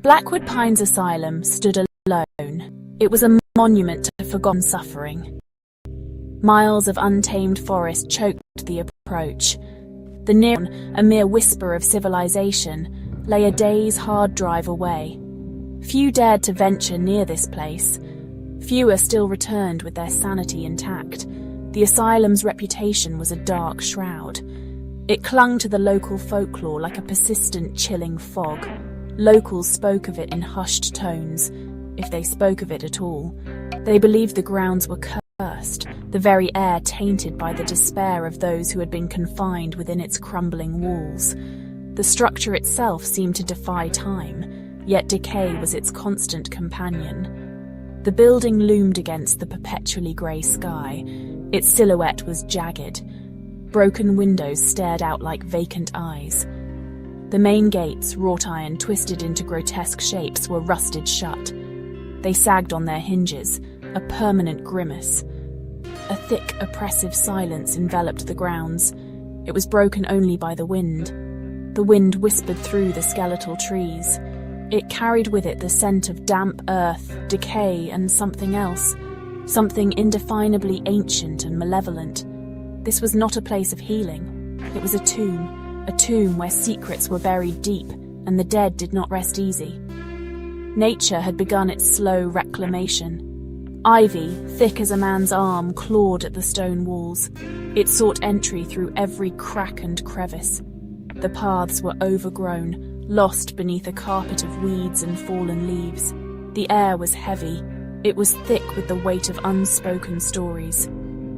Blackwood Pines Asylum stood alone. It was a monument to forgotten suffering. Miles of untamed forest choked the approach. The near one, a mere whisper of civilization, lay a day's hard drive away. Few dared to venture near this place. Fewer still returned with their sanity intact. The asylum's reputation was a dark shroud. It clung to the local folklore like a persistent, chilling fog. Locals spoke of it in hushed tones, if they spoke of it at all. They believed the grounds were cursed, the very air tainted by the despair of those who had been confined within its crumbling walls. The structure itself seemed to defy time, yet decay was its constant companion. The building loomed against the perpetually grey sky. Its silhouette was jagged. Broken windows stared out like vacant eyes. The main gates, wrought iron twisted into grotesque shapes, were rusted shut. They sagged on their hinges, a permanent grimace. A thick, oppressive silence enveloped the grounds. It was broken only by the wind. The wind whispered through the skeletal trees. It carried with it the scent of damp earth, decay, and something else. Something indefinably ancient and malevolent. This was not a place of healing. It was a tomb where secrets were buried deep, and the dead did not rest easy. Nature had begun its slow reclamation. Ivy, thick as a man's arm, clawed at the stone walls. It sought entry through every crack and crevice. The paths were overgrown, lost beneath a carpet of weeds and fallen leaves. The air was heavy. It was thick with the weight of unspoken stories.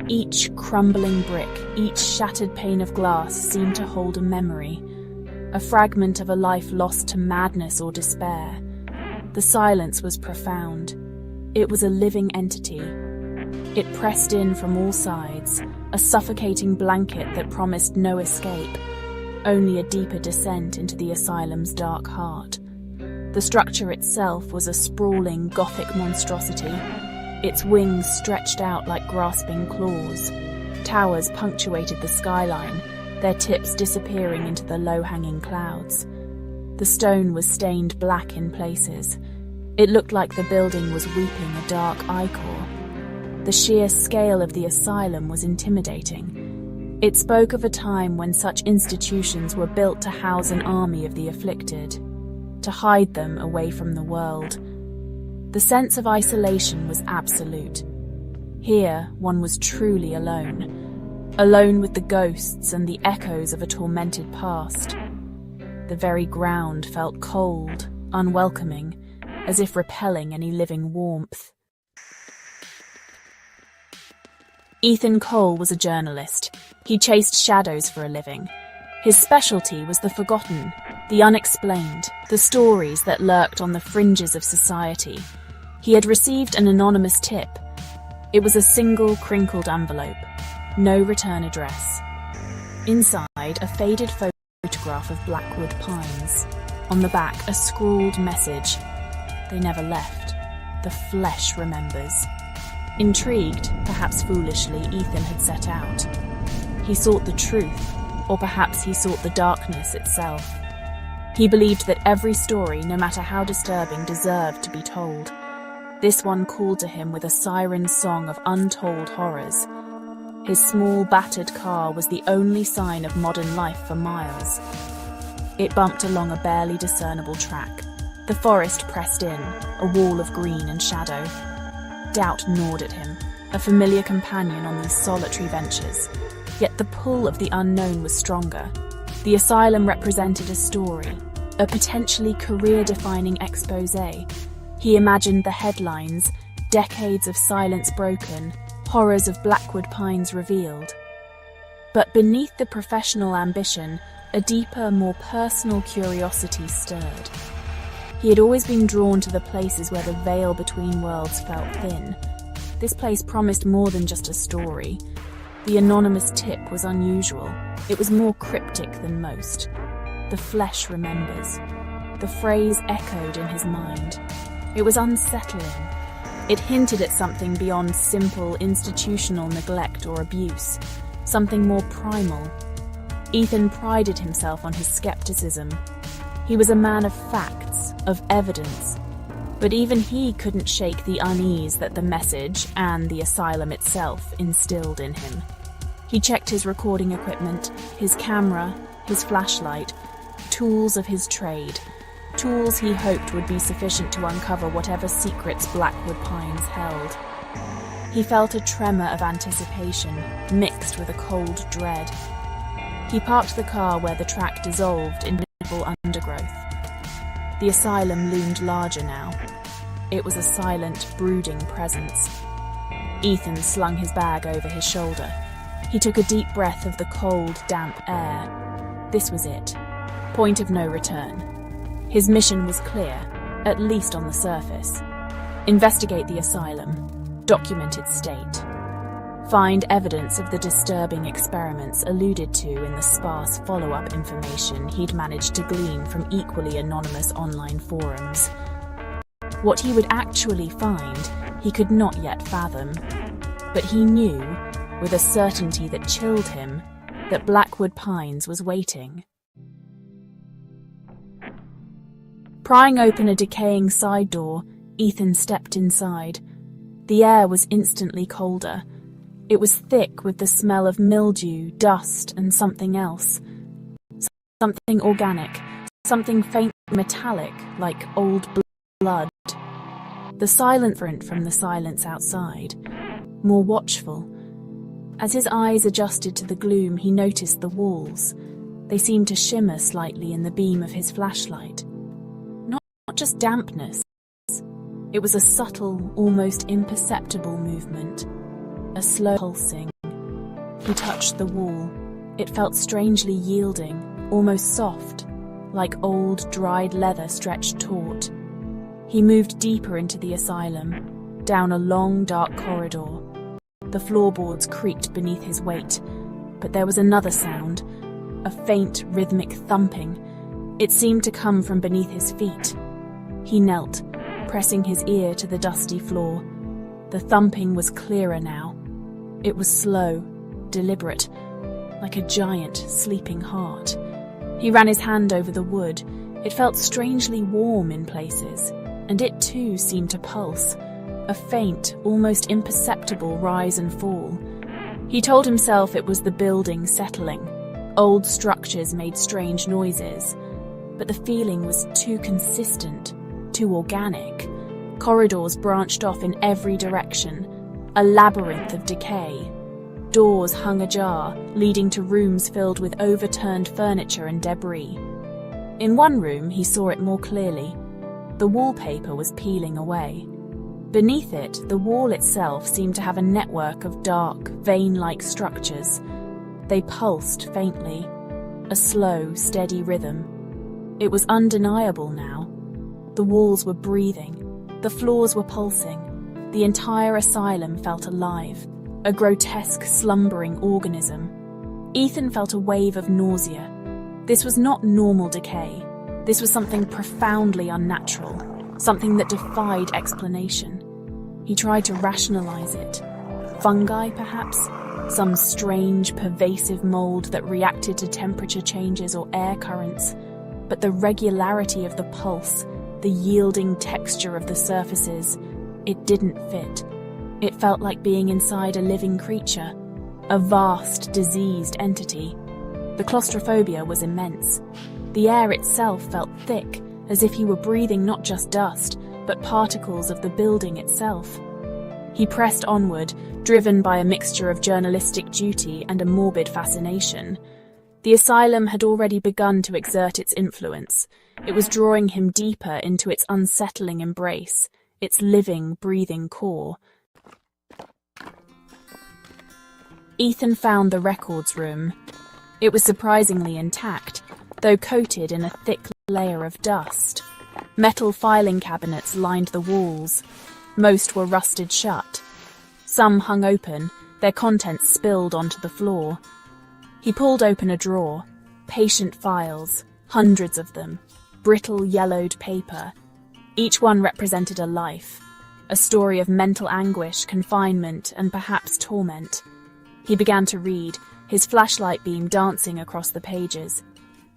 Each crumbling brick, each shattered pane of glass seemed to hold a memory, a fragment of a life lost to madness or despair. The silence was profound. It was a living entity. It pressed in from all sides, a suffocating blanket that promised no escape, only a deeper descent into the asylum's dark heart. The structure itself was a sprawling, Gothic monstrosity. Its wings stretched out like grasping claws. Towers punctuated the skyline, their tips disappearing into the low-hanging clouds. The stone was stained black in places. It looked like the building was weeping a dark ichor. The sheer scale of the asylum was intimidating. It spoke of a time when such institutions were built to house an army of the afflicted, to hide them away from the world. The sense of isolation was absolute. Here, one was truly alone. Alone with the ghosts and the echoes of a tormented past. The very ground felt cold, unwelcoming, as if repelling any living warmth. Ethan Cole was a journalist. He chased shadows for a living. His specialty was the forgotten, the unexplained, the stories that lurked on the fringes of society. He had received an anonymous tip. It was a single crinkled envelope, no return address. Inside, a faded photograph of Blackwood Pines. On the back, a scrawled message. They never left. The flesh remembers. Intrigued, perhaps foolishly, Ethan had set out. He sought the truth, or perhaps he sought the darkness itself. He believed that every story, no matter how disturbing, deserved to be told. This one called to him with a siren song of untold horrors. His small, battered car was the only sign of modern life for miles. It bumped along a barely discernible track. The forest pressed in, a wall of green and shadow. Doubt gnawed at him, a familiar companion on these solitary ventures. Yet the pull of the unknown was stronger. The asylum represented a story, a potentially career-defining exposé. He imagined the headlines, decades of silence broken, horrors of Blackwood Pines revealed. But beneath the professional ambition, a deeper, more personal curiosity stirred. He had always been drawn to the places where the veil between worlds felt thin. This place promised more than just a story. The anonymous tip was unusual. It was more cryptic than most. The flesh remembers. The phrase echoed in his mind. It was unsettling. It hinted at something beyond simple institutional neglect or abuse, something more primal. Ethan prided himself on his skepticism. He was a man of facts, of evidence, but even he couldn't shake the unease that the message and the asylum itself instilled in him. He checked his recording equipment, his camera, his flashlight, tools of his trade, tools he hoped would be sufficient to uncover whatever secrets Blackwood Pines held. He felt a tremor of anticipation, mixed with a cold dread. He parked the car where the track dissolved in visible undergrowth. The asylum loomed larger now. It was a silent, brooding presence. Ethan slung his bag over his shoulder. He took a deep breath of the cold, damp air. This was it. Point of no return. His mission was clear, at least on the surface. Investigate the asylum. Document its state. Find evidence of the disturbing experiments alluded to in the sparse follow-up information he'd managed to glean from equally anonymous online forums. What he would actually find, he could not yet fathom. But he knew, with a certainty that chilled him, that Blackwood Pines was waiting. Prying open a decaying side door, Ethan stepped inside. The air was instantly colder. It was thick with the smell of mildew, dust, and something else. Something organic, something faintly metallic, like old blood. The silence from the silence outside, more watchful. As his eyes adjusted to the gloom, he noticed the walls. They seemed to shimmer slightly in the beam of his flashlight. Not just dampness. It was a subtle, almost imperceptible movement. A slow pulsing. He touched the wall. It felt strangely yielding, almost soft, like old, dried leather stretched taut. He moved deeper into the asylum, down a long, dark corridor. The floorboards creaked beneath his weight, but there was another sound, a faint, rhythmic thumping. It seemed to come from beneath his feet. He knelt, pressing his ear to the dusty floor. The thumping was clearer now. It was slow, deliberate, like a giant, sleeping heart. He ran his hand over the wood. It felt strangely warm in places, and it too seemed to pulse, a faint, almost imperceptible rise and fall. He told himself it was the building settling. Old structures made strange noises, but the feeling was too consistent, too organic. Corridors branched off in every direction, a labyrinth of decay. Doors hung ajar, leading to rooms filled with overturned furniture and debris. In one room, he saw it more clearly. The wallpaper was peeling away. Beneath it, the wall itself seemed to have a network of dark, vein-like structures. They pulsed faintly, a slow, steady rhythm. It was undeniable now. The walls were breathing. The floors were pulsing. The entire asylum felt alive, a grotesque, slumbering organism. Ethan felt a wave of nausea. This was not normal decay. This was something profoundly unnatural, something that defied explanation. He tried to rationalize it. Fungi, perhaps? Some strange, pervasive mold that reacted to temperature changes or air currents. But the regularity of the pulse, the yielding texture of the surfaces, it didn't fit. It felt like being inside a living creature, a vast, diseased entity. The claustrophobia was immense. The air itself felt thick, as if he were breathing not just dust, but particles of the building itself. He pressed onward, driven by a mixture of journalistic duty and a morbid fascination. The asylum had already begun to exert its influence. It was drawing him deeper into its unsettling embrace, its living, breathing core. Ethan found the records room. It was surprisingly intact, though coated in a thick layer of dust. Metal filing cabinets lined the walls. Most were rusted shut. Some hung open, their contents spilled onto the floor. He pulled open a drawer. Patient files, hundreds of them. Brittle, yellowed paper. Each one represented a life. A story of mental anguish, confinement, and perhaps torment. He began to read, his flashlight beam dancing across the pages.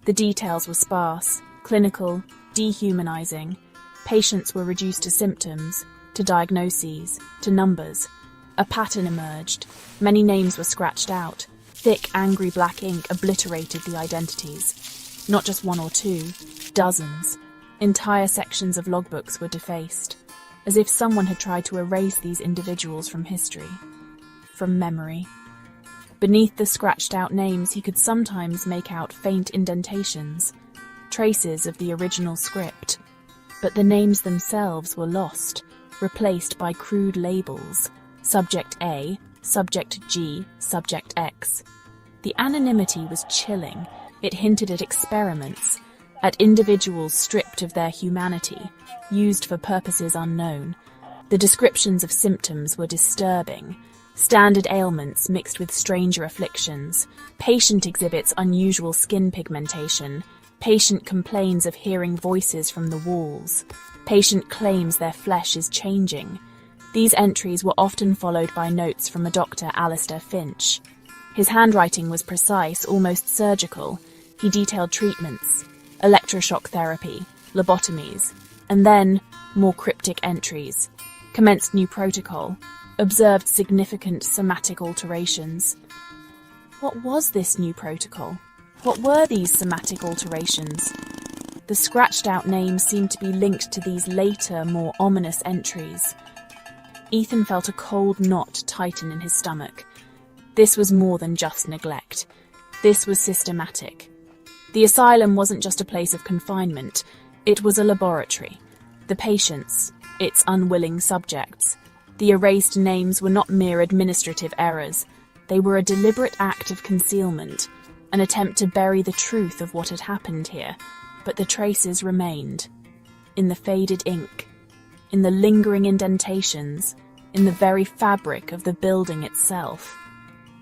The details were sparse. Clinical, dehumanizing. Patients were reduced to symptoms, to diagnoses, to numbers. A pattern emerged. Many names were scratched out. Thick, angry black ink obliterated the identities. Not just one or two, dozens. Entire sections of logbooks were defaced, as if someone had tried to erase these individuals from history, from memory. Beneath the scratched-out names, he could sometimes make out faint indentations, traces of the original script. But the names themselves were lost, replaced by crude labels: Subject A, Subject G, Subject X. The anonymity was chilling. It hinted at experiments, at individuals stripped of their humanity, used for purposes unknown. The descriptions of symptoms were disturbing. Standard ailments mixed with stranger afflictions. Patient exhibits unusual skin pigmentation. Patient complains of hearing voices from the walls. Patient claims their flesh is changing. These entries were often followed by notes from a Dr. Alistair Finch. His handwriting was precise, almost surgical. He detailed treatments, electroshock therapy, lobotomies, and then more cryptic entries. Commenced new protocol. Observed significant somatic alterations. What was this new protocol? What were these somatic alterations? The scratched-out names seemed to be linked to these later, more ominous entries. Ethan felt a cold knot tighten in his stomach. This was more than just neglect. This was systematic. The asylum wasn't just a place of confinement. It was a laboratory. The patients, its unwilling subjects. The erased names were not mere administrative errors. They were a deliberate act of concealment, an attempt to bury the truth of what had happened here. But the traces remained. In the faded ink, in the lingering indentations, in the very fabric of the building itself.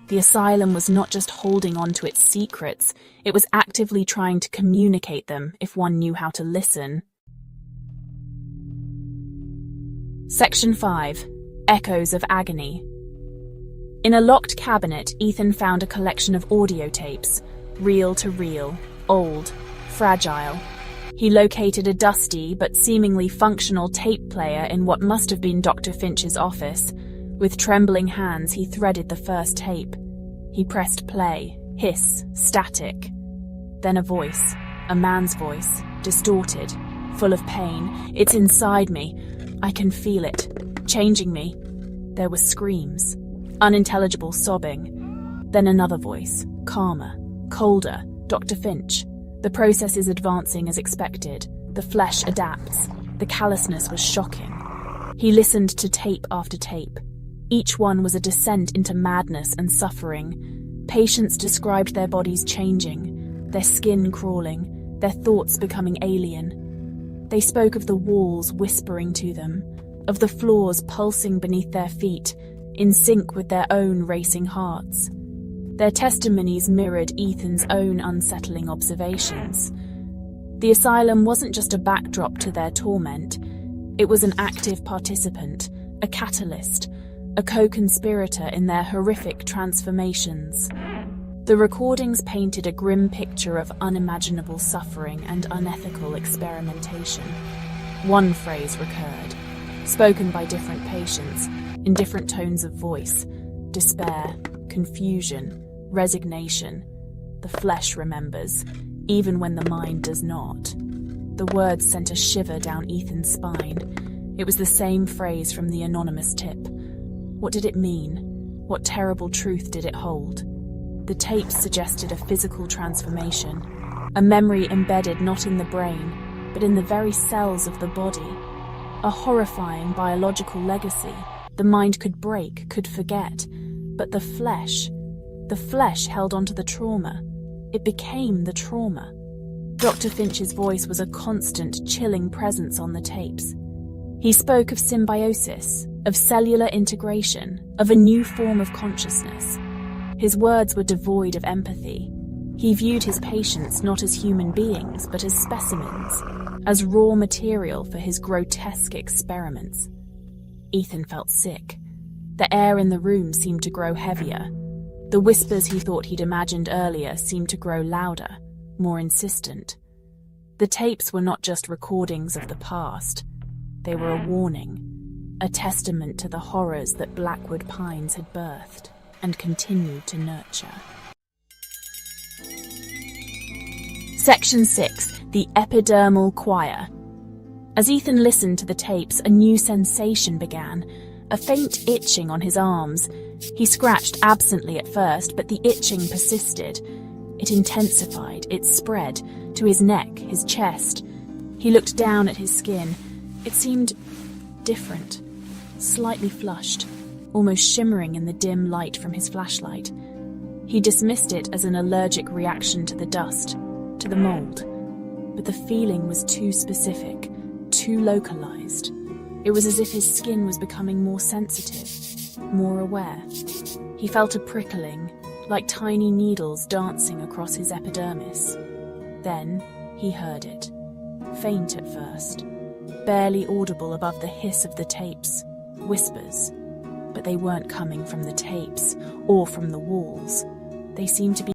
The asylum was not just holding on to its secrets, it was actively trying to communicate them if one knew how to listen. Section 5. Echoes of Agony. In a locked cabinet, Ethan found a collection of audio tapes, reel to reel, old, fragile. He located a dusty but seemingly functional tape player in what must have been Dr. Finch's office. With trembling hands, he threaded the first tape. He pressed play, hiss, static. Then a voice, a man's voice, distorted, full of pain. It's inside me. I can feel it, changing me. There were screams, unintelligible sobbing. Then another voice, calmer, colder, Dr. Finch. The process is advancing as expected. The flesh adapts. The callousness was shocking. He listened to tape after tape. Each one was a descent into madness and suffering. Patients described their bodies changing, their skin crawling, their thoughts becoming alien. They spoke of the walls whispering to them, of the floors pulsing beneath their feet, in sync with their own racing hearts. Their testimonies mirrored Ethan's own unsettling observations. The asylum wasn't just a backdrop to their torment. It was an active participant, a catalyst, a co-conspirator in their horrific transformations. The recordings painted a grim picture of unimaginable suffering and unethical experimentation. One phrase recurred, spoken by different patients, in different tones of voice: despair, confusion, resignation. The flesh remembers, even when the mind does not. The words sent a shiver down Ethan's spine. It was the same phrase from the anonymous tip. What did it mean? What terrible truth did it hold? The tapes suggested a physical transformation, a memory embedded not in the brain, but in the very cells of the body. A horrifying biological legacy. The mind could break, could forget, but the flesh held onto the trauma. It became the trauma. Dr. Finch's voice was a constant, chilling presence on the tapes. He spoke of symbiosis, of cellular integration, of a new form of consciousness. His words were devoid of empathy. He viewed his patients not as human beings, but as specimens, as raw material for his grotesque experiments. Ethan felt sick. The air in the room seemed to grow heavier. The whispers he thought he'd imagined earlier seemed to grow louder, more insistent. The tapes were not just recordings of the past. They were a warning, a testament to the horrors that Blackwood Pines had birthed and continued to nurture. Section 6. The Epidermal Choir. As Ethan listened to the tapes, a new sensation began, a faint itching on his arms. He scratched absently at first, but the itching persisted. It intensified, it spread to his neck, his chest. He looked down at his skin. It seemed different, slightly flushed, almost shimmering in the dim light from his flashlight. He dismissed it as an allergic reaction to the dust, to the mold. But the feeling was too specific, too localized. It was as if his skin was becoming more sensitive, more aware. He felt a prickling, like tiny needles dancing across his epidermis. Then he heard it, faint at first, barely audible above the hiss of the tapes, whispers. But they weren't coming from the tapes or from the walls. They seemed to be